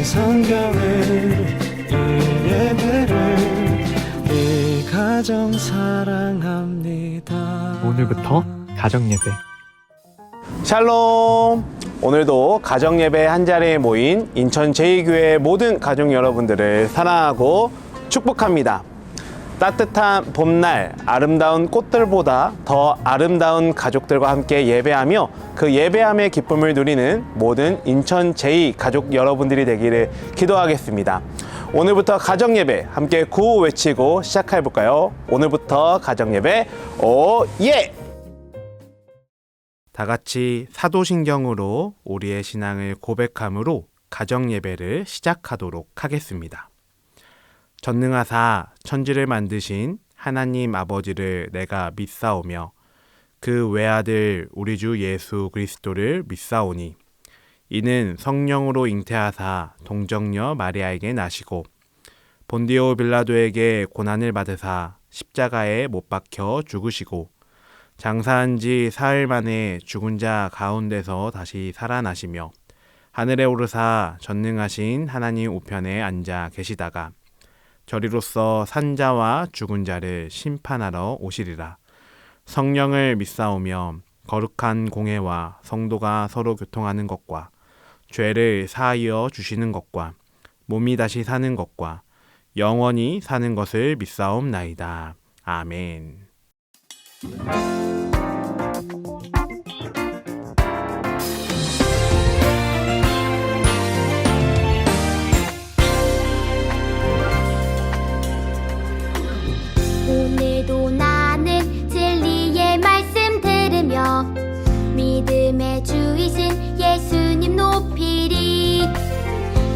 성경을 이 예배를 이 가정 사랑합니다. 오늘부터 가정예배. 샬롬! 오늘도 가정예배 한자리에 모인 인천 제2교회 모든 가족 여러분들을 사랑하고 축복합니다. 따뜻한 봄날 아름다운 꽃들보다 더 아름다운 가족들과 함께 예배하며 그 예배함의 기쁨을 누리는 모든 인천 제2 가족 여러분들이 되기를 기도하겠습니다. 오늘부터 가정예배 함께 구호 외치고 시작해볼까요? 오늘부터 가정예배 오예! 다 같이 사도신경으로 우리의 신앙을 고백함으로 가정예배를 시작하도록 하겠습니다. 전능하사 천지를 만드신 하나님 아버지를 내가 믿사오며 그 외아들 우리 주 예수 그리스도를 믿사오니 이는 성령으로 잉태하사 동정녀 마리아에게 나시고 본디오 빌라도에게 고난을 받으사 십자가에 못 박혀 죽으시고 장사한 지 사흘 만에 죽은 자 가운데서 다시 살아나시며 하늘에 오르사 전능하신 하나님 우편에 앉아 계시다가 저리로서 산자와 죽은 자를 심판하러 오시리라. 성령을 믿사오며 거룩한 공회와 성도가 서로 교통하는 것과 죄를 사하여 주시는 것과 몸이 다시 사는 것과 영원히 사는 것을 믿사옵나이다. 아멘. 오늘도 나는 진리의 말씀 들으며 믿음의 주이신 예수님 높이리.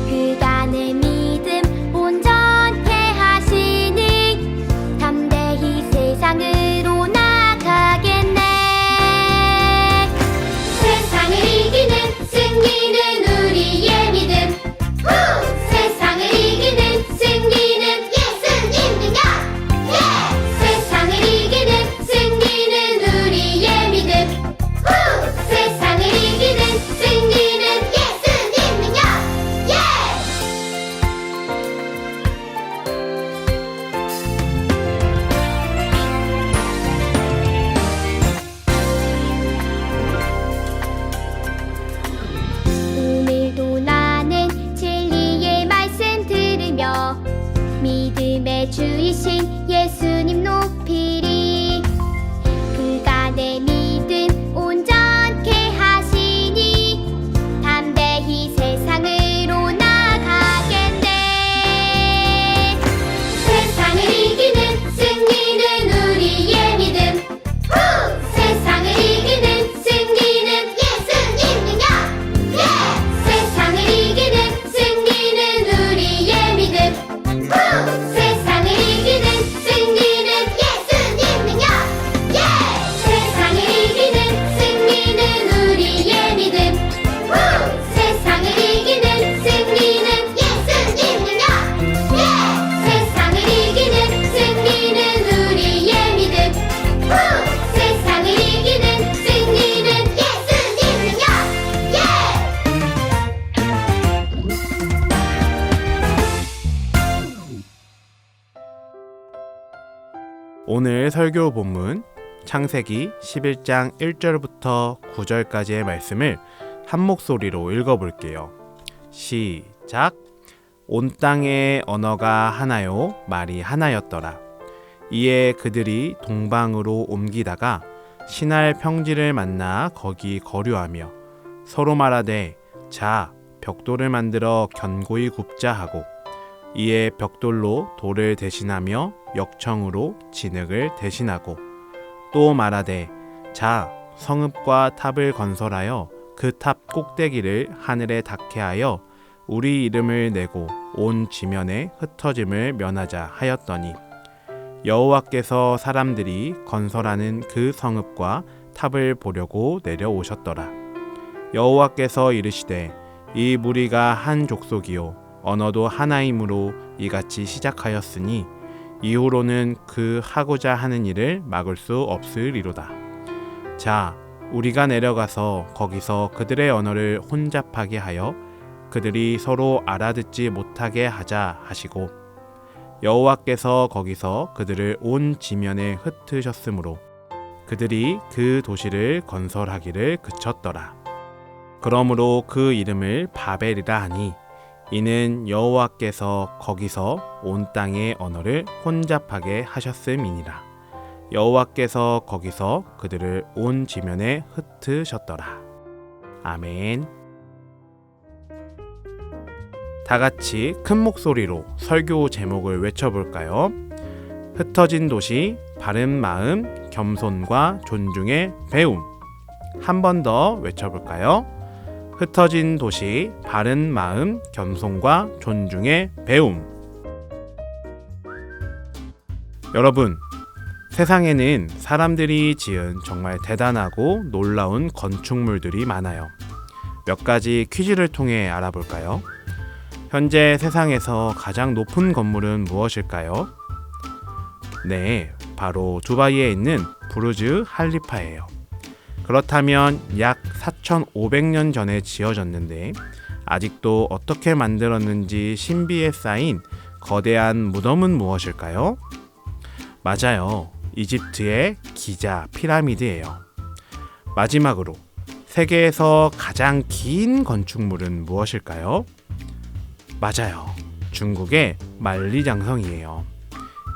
그가 내 믿음 온전케 하시니 담대히 세상으로 나가겠네. 세상을 이기는 승리는 우리의 믿음. 세상을 이기는 승리는 예수님 능력. 세상을 이기는 승리는 우리의 믿음. 세상을 이기는 승리는 예수님 능력. 오늘도 나는 진리의 말씀 들으며 믿음의 주이신 예수님 높이리. 그가 내 믿음 온전케 하시니 담대히 세상으로 나가겠네. 세상을 이기는 승리는 우리의 믿음. 세상을 이기는 승리는 예수님 능력. 세상을 이기는 승리는 우리의 믿음. 세상을 이기는 승리는 예수님 능력. 세상을 이기는 승리는 우리의 믿음. 세상을 이기는 승리는 예수님 능력. 세상을 이기는 승리는 우리의 믿음. 세상을 이기는 승리는 예수님 능력. 오늘 설교 본문 창세기 11장 1절부터 9절까지의 말씀을 한 목소리로 읽어볼게요. 시작. 온 땅의 언어가 하나요 말이 하나였더라. 이에 그들이 동방으로 옮기다가 신할 평지를 만나 거기 거류하며 서로 말하되 자 벽돌을 만들어 견고히 굽자 하고 이에 벽돌로 돌을 대신하며 역청으로 진흙을 대신하고 또 말하되 자 성읍과 탑을 건설하여 그 탑 꼭대기를 하늘에 닿게 하여 우리 이름을 내고 온 지면에 흩어짐을 면하자 하였더니 여호와께서 사람들이 건설하는 그 성읍과 탑을 보려고 내려오셨더라. 여호와께서 이르시되 이 무리가 한 족속이요 언어도 하나이므로 이같이 시작하였으니 이후로는 그 하고자 하는 일을 막을 수 없으리로다. 자, 우리가 내려가서 거기서 그들의 언어를 혼잡하게 하여 그들이 서로 알아듣지 못하게 하자 하시고 여호와께서 거기서 그들을 온 지면에 흩으셨으므로 그들이 그 도시를 건설하기를 그쳤더라. 그러므로 그 이름을 바벨이라 하니 이는 여호와께서 거기서 온 땅의 언어를 혼잡하게 하셨음이니라. 여호와께서 거기서 그들을 온 지면에 흩으셨더라. 아멘. 다 같이 큰 목소리로 설교 제목을 외쳐볼까요? 흩어진 도시, 바른 마음, 겸손과 존중의 배움. 한 번 더 외쳐볼까요? 흩어진 도시, 바른 마음, 겸손과 존중의 배움. 여러분, 세상에는 사람들이 지은 정말 대단하고 놀라운 건축물들이 많아요. 몇 가지 퀴즈를 통해 알아볼까요? 현재 세상에서 가장 높은 건물은 무엇일까요? 네, 바로 두바이에 있는 부르즈 할리파예요. 그렇다면 약 4,500년 전에 지어졌는데 아직도 어떻게 만들었는지 신비에 쌓인 거대한 무덤은 무엇일까요? 맞아요. 이집트의 기자 피라미드예요. 마지막으로 세계에서 가장 긴 건축물은 무엇일까요? 맞아요. 중국의 만리장성이에요.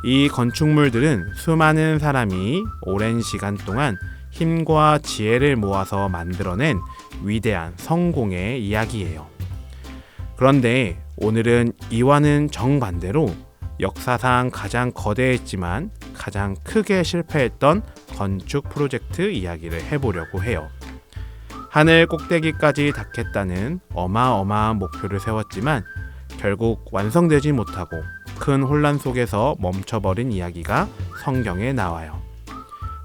이 건축물들은 수많은 사람이 오랜 시간 동안 힘과 지혜를 모아서 만들어낸 위대한 성공의 이야기예요. 그런데 오늘은 이와는 정반대로 역사상 가장 거대했지만 가장 크게 실패했던 건축 프로젝트 이야기를 해보려고 해요. 하늘 꼭대기까지 닿겠다는 어마어마한 목표를 세웠지만 결국 완성되지 못하고 큰 혼란 속에서 멈춰버린 이야기가 성경에 나와요.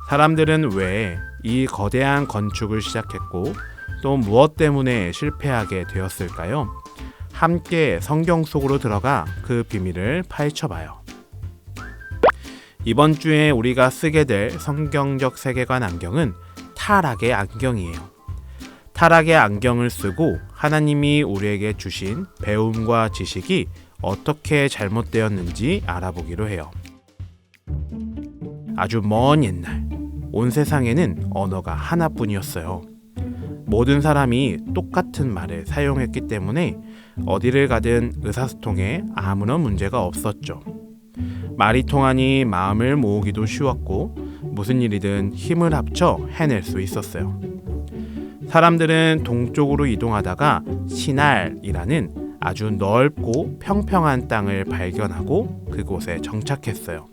사람들은 왜 이 거대한 건축을 시작했고 또 무엇 때문에 실패하게 되었을까요? 함께 성경 속으로 들어가 그 비밀을 파헤쳐봐요. 이번 주에 우리가 쓰게 될 성경적 세계관 안경은 타락의 안경이에요. 타락의 안경을 쓰고 하나님이 우리에게 주신 배움과 지식이 어떻게 잘못되었는지 알아보기로 해요. 아주 먼 옛날, 온 세상에는 언어가 하나뿐이었어요. 모든 사람이 똑같은 말을 사용했기 때문에 어디를 가든 의사소통에 아무런 문제가 없었죠. 말이 통하니 마음을 모으기도 쉬웠고 무슨 일이든 힘을 합쳐 해낼 수 있었어요. 사람들은 동쪽으로 이동하다가 시날이라는 아주 넓고 평평한 땅을 발견하고 그곳에 정착했어요.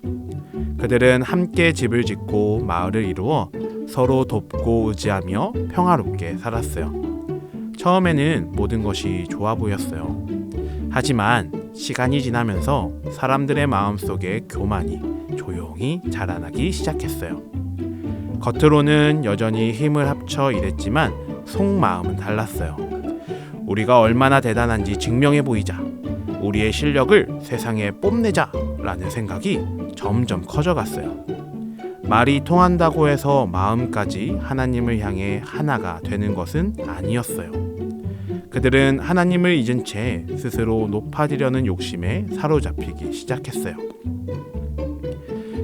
그들은 함께 집을 짓고 마을을 이루어 서로 돕고 의지하며 평화롭게 살았어요. 처음에는 모든 것이 좋아 보였어요. 하지만 시간이 지나면서 사람들의 마음속에 교만이 조용히 자라나기 시작했어요. 겉으로는 여전히 힘을 합쳐 일했지만 속마음은 달랐어요. 우리가 얼마나 대단한지 증명해 보이자. 우리의 실력을 세상에 뽐내자 라는 생각이 점점 커져갔어요. 말이 통한다고 해서 마음까지 하나님을 향해 하나가 되는 것은 아니었어요. 그들은 하나님을 잊은 채 스스로 높아지려는 욕심에 사로잡히기 시작했어요.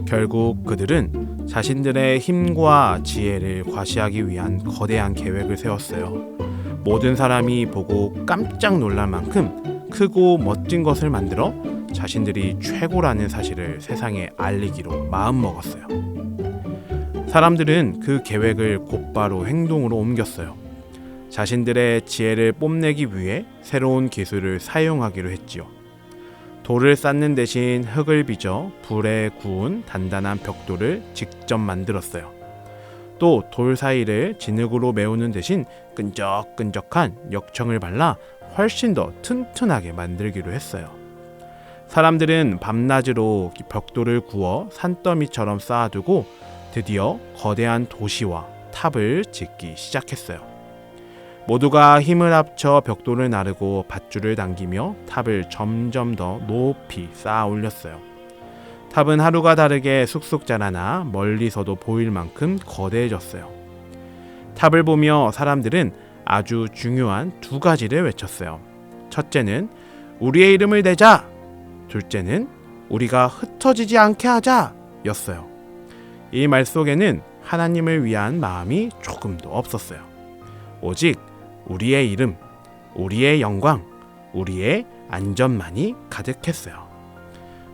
결국 그들은 자신들의 힘과 지혜를 과시하기 위한 거대한 계획을 세웠어요. 모든 사람이 보고 깜짝 놀랄 만큼 크고 멋진 것을 만들어 자신들이 최고라는 사실을 세상에 알리기로 마음먹었어요. 사람들은 그 계획을 곧바로 행동으로 옮겼어요. 자신들의 지혜를 뽐내기 위해 새로운 기술을 사용하기로 했지요. 돌을 쌓는 대신 흙을 빚어 불에 구운 단단한 벽돌을 직접 만들었어요. 또 돌 사이를 진흙으로 메우는 대신 끈적끈적한 역청을 발라 훨씬 더 튼튼하게 만들기로 했어요. 사람들은 밤낮으로 벽돌을 구워 산더미처럼 쌓아두고 드디어 거대한 도시와 탑을 짓기 시작했어요. 모두가 힘을 합쳐 벽돌을 나르고 밧줄을 당기며 탑을 점점 더 높이 쌓아 올렸어요. 탑은 하루가 다르게 쑥쑥 자라나 멀리서도 보일 만큼 거대해졌어요. 탑을 보며 사람들은 아주 중요한 두 가지를 외쳤어요. 첫째는 우리의 이름을 내자, 둘째는 우리가 흩어지지 않게 하자 였어요. 이 말 속에는 하나님을 위한 마음이 조금도 없었어요. 오직 우리의 이름, 우리의 영광, 우리의 안전만이 가득했어요.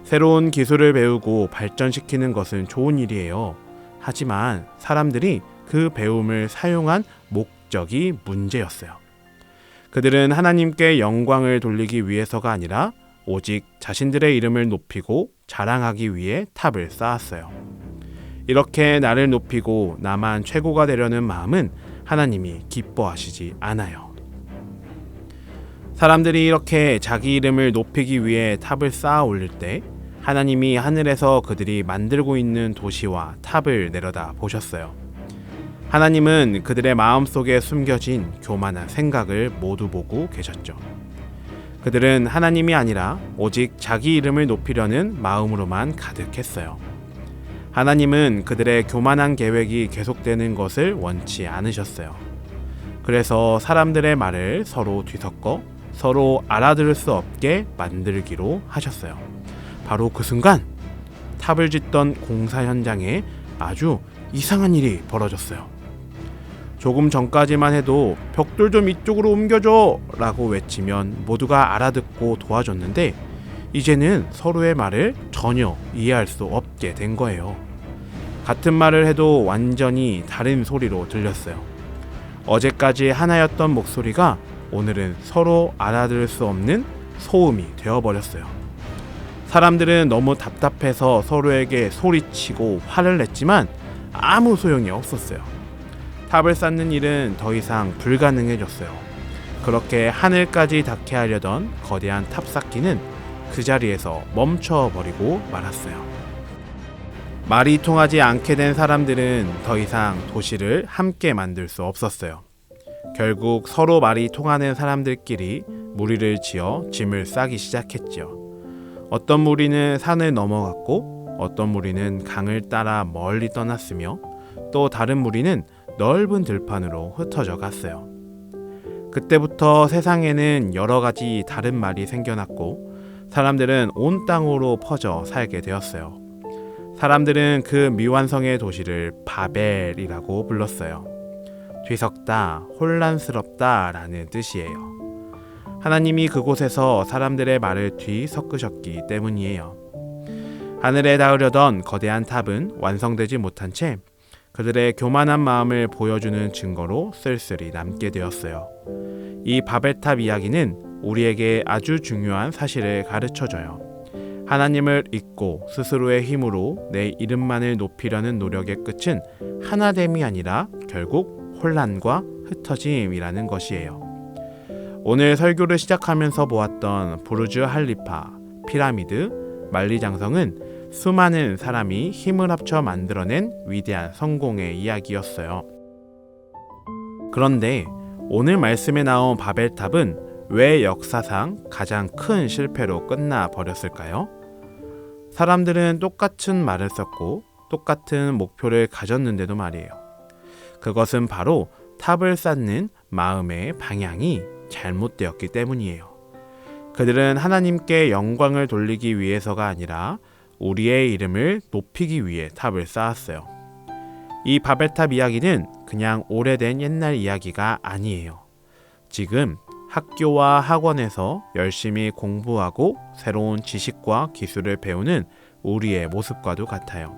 새로운 기술을 배우고 발전시키는 것은 좋은 일이에요. 하지만 사람들이 그 배움을 사용한 목적이 문제였어요. 그들은 하나님께 영광을 돌리기 위해서가 아니라 오직 자신들의 이름을 높이고 자랑하기 위해 탑을 쌓았어요. 이렇게 나를 높이고 나만 최고가 되려는 마음은 하나님이 기뻐하시지 않아요. 사람들이 이렇게 자기 이름을 높이기 위해 탑을 쌓아 올릴 때 하나님이 하늘에서 그들이 만들고 있는 도시와 탑을 내려다 보셨어요. 하나님은 그들의 마음속에 숨겨진 교만한 생각을 모두 보고 계셨죠. 그들은 하나님이 아니라 오직 자기 이름을 높이려는 마음으로만 가득했어요. 하나님은 그들의 교만한 계획이 계속되는 것을 원치 않으셨어요. 그래서 사람들의 말을 서로 뒤섞어 서로 알아들을 수 없게 만들기로 하셨어요. 바로 그 순간 탑을 짓던 공사 현장에 아주 이상한 일이 벌어졌어요. 조금 전까지만 해도 벽돌 좀 이쪽으로 옮겨줘 라고 외치면 모두가 알아듣고 도와줬는데 이제는 서로의 말을 전혀 이해할 수 없게 된 거예요. 같은 말을 해도 완전히 다른 소리로 들렸어요. 어제까지 하나였던 목소리가 오늘은 서로 알아들을 수 없는 소음이 되어버렸어요. 사람들은 너무 답답해서 서로에게 소리치고 화를 냈지만 아무 소용이 없었어요. 탑을 쌓는 일은 더 이상 불가능해졌어요. 그렇게 하늘까지 닿게 하려던 거대한 탑 쌓기는 그 자리에서 멈춰버리고 말았어요. 말이 통하지 않게 된 사람들은 더 이상 도시를 함께 만들 수 없었어요. 결국 서로 말이 통하는 사람들끼리 무리를 지어 짐을 싸기 시작했죠. 어떤 무리는 산을 넘어갔고 어떤 무리는 강을 따라 멀리 떠났으며 또 다른 무리는 넓은 들판으로 흩어져 갔어요. 그때부터 세상에는 여러 가지 다른 말이 생겨났고 사람들은 온 땅으로 퍼져 살게 되었어요. 사람들은 그 미완성의 도시를 바벨이라고 불렀어요. 뒤섞다, 혼란스럽다 라는 뜻이에요. 하나님이 그곳에서 사람들의 말을 뒤섞으셨기 때문이에요. 하늘에 닿으려던 거대한 탑은 완성되지 못한 채 그들의 교만한 마음을 보여주는 증거로 쓸쓸히 남게 되었어요. 이 바벨탑 이야기는 우리에게 아주 중요한 사실을 가르쳐줘요. 하나님을 잊고 스스로의 힘으로 내 이름만을 높이려는 노력의 끝은 하나됨이 아니라 결국 혼란과 흩어짐이라는 것이에요. 오늘 설교를 시작하면서 보았던 부르즈 할리파, 피라미드, 만리장성은 수많은 사람이 힘을 합쳐 만들어낸 위대한 성공의 이야기였어요. 그런데 오늘 말씀에 나온 바벨탑은 왜 역사상 가장 큰 실패로 끝나 버렸을까요? 사람들은 똑같은 말을 썼고 똑같은 목표를 가졌는데도 말이에요. 그것은 바로 탑을 쌓는 마음의 방향이 잘못되었기 때문이에요. 그들은 하나님께 영광을 돌리기 위해서가 아니라 우리의 이름을 높이기 위해 탑을 쌓았어요. 이 바벨탑 이야기는 그냥 오래된 옛날 이야기가 아니에요. 지금 학교와 학원에서 열심히 공부하고 새로운 지식과 기술을 배우는 우리의 모습과도 같아요.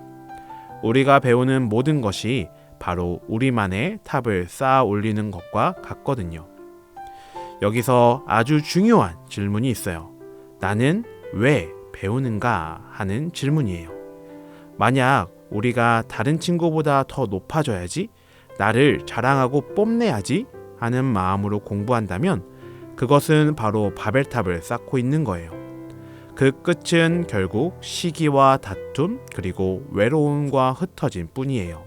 우리가 배우는 모든 것이 바로 우리만의 탑을 쌓아 올리는 것과 같거든요. 여기서 아주 중요한 질문이 있어요. 나는 왜 배우는가 하는 질문이에요. 만약 우리가 다른 친구보다 더 높아져야지, 나를 자랑하고 뽐내야지 하는 마음으로 공부한다면 그것은 바로 바벨탑을 쌓고 있는 거예요. 그 끝은 결국 시기와 다툼 그리고 외로움과 흩어짐 뿐이에요.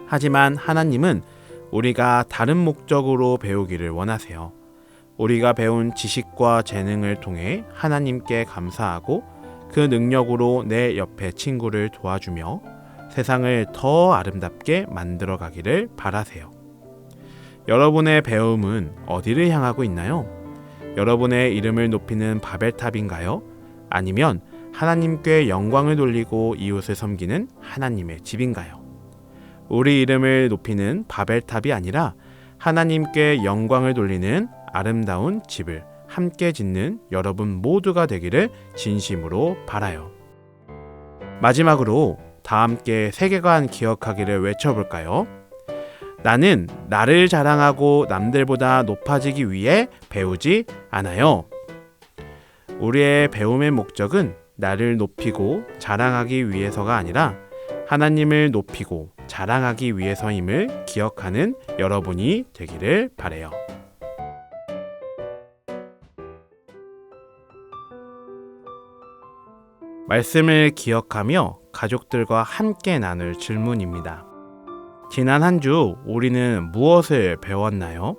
하지만 하나님은 우리가 다른 목적으로 배우기를 원하세요. 우리가 배운 지식과 재능을 통해 하나님께 감사하고 그 능력으로 내 옆에 친구를 도와주며 세상을 더 아름답게 만들어 가기를 바라세요. 여러분의 배움은 어디를 향하고 있나요? 여러분의 이름을 높이는 바벨탑인가요? 아니면 하나님께 영광을 돌리고 이웃을 섬기는 하나님의 집인가요? 우리 이름을 높이는 바벨탑이 아니라 하나님께 영광을 돌리는 아름다운 집을 함께 짓는 여러분 모두가 되기를 진심으로 바라요. 마지막으로 다 함께 세계관 기억하기를 외쳐볼까요? 나는 나를 자랑하고 남들보다 높아지기 위해 배우지 않아요. 우리의 배움의 목적은 나를 높이고 자랑하기 위해서가 아니라 하나님을 높이고 자랑하기 위해서임을 기억하는 여러분이 되기를 바라요. 말씀을 기억하며 가족들과 함께 나눌 질문입니다. 지난 한 주 우리는 무엇을 배웠나요?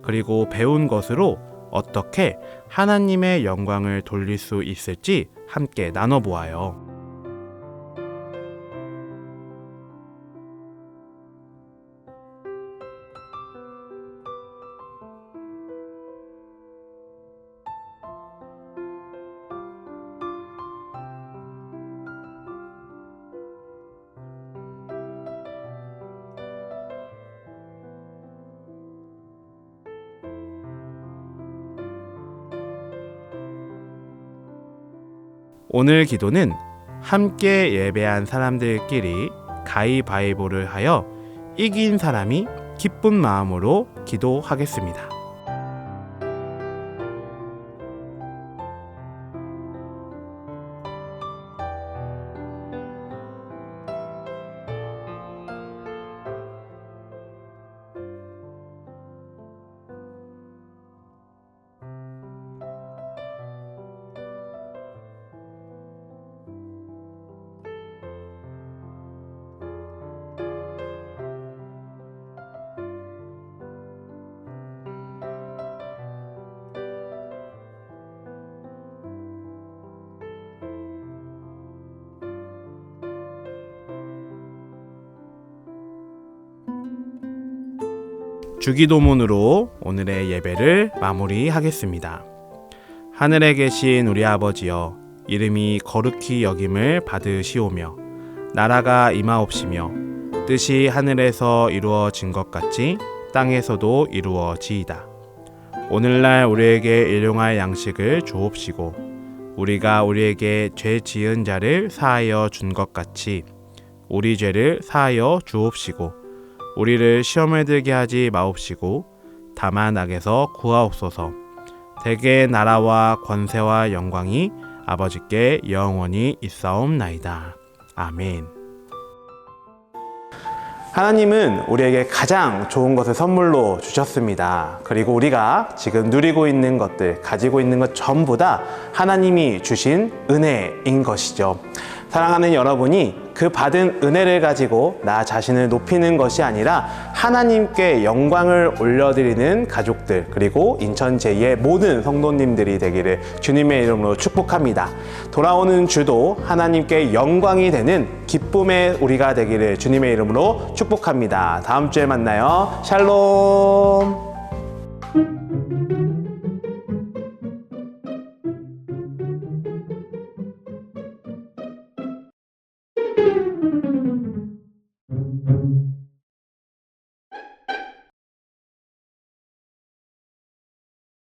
그리고 배운 것으로 어떻게 하나님의 영광을 돌릴 수 있을지 함께 나눠보아요. 오늘 기도는 함께 예배한 사람들끼리 가위바위보를 하여 이긴 사람이 기쁜 마음으로 기도하겠습니다. 주기도문으로 오늘의 예배를 마무리하겠습니다. 하늘에 계신 우리 아버지여, 이름이 거룩히 여김을 받으시오며 나라가 임하옵시며 뜻이 하늘에서 이루어진 것 같이 땅에서도 이루어지이다. 오늘날 우리에게 일용할 양식을 주옵시고 우리가 우리에게 죄 지은 자를 사하여 준 것 같이 우리 죄를 사하여 주옵시고 우리를 시험에 들게 하지 마옵시고 다만 악에서 구하옵소서. 대개 나라와 권세와 영광이 아버지께 영원히 있사옵나이다. 아멘. 하나님은 우리에게 가장 좋은 것을 선물로 주셨습니다. 그리고 우리가 지금 누리고 있는 것들, 가지고 있는 것 전부 다 하나님이 주신 은혜인 것이죠. 사랑하는 여러분이 그 받은 은혜를 가지고 나 자신을 높이는 것이 아니라 하나님께 영광을 올려드리는 가족들, 그리고 인천 제2의 모든 성도님들이 되기를 주님의 이름으로 축복합니다. 돌아오는 주도 하나님께 영광이 되는 기쁨의 우리가 되기를 주님의 이름으로 축복합니다. 다음 주에 만나요. 샬롬.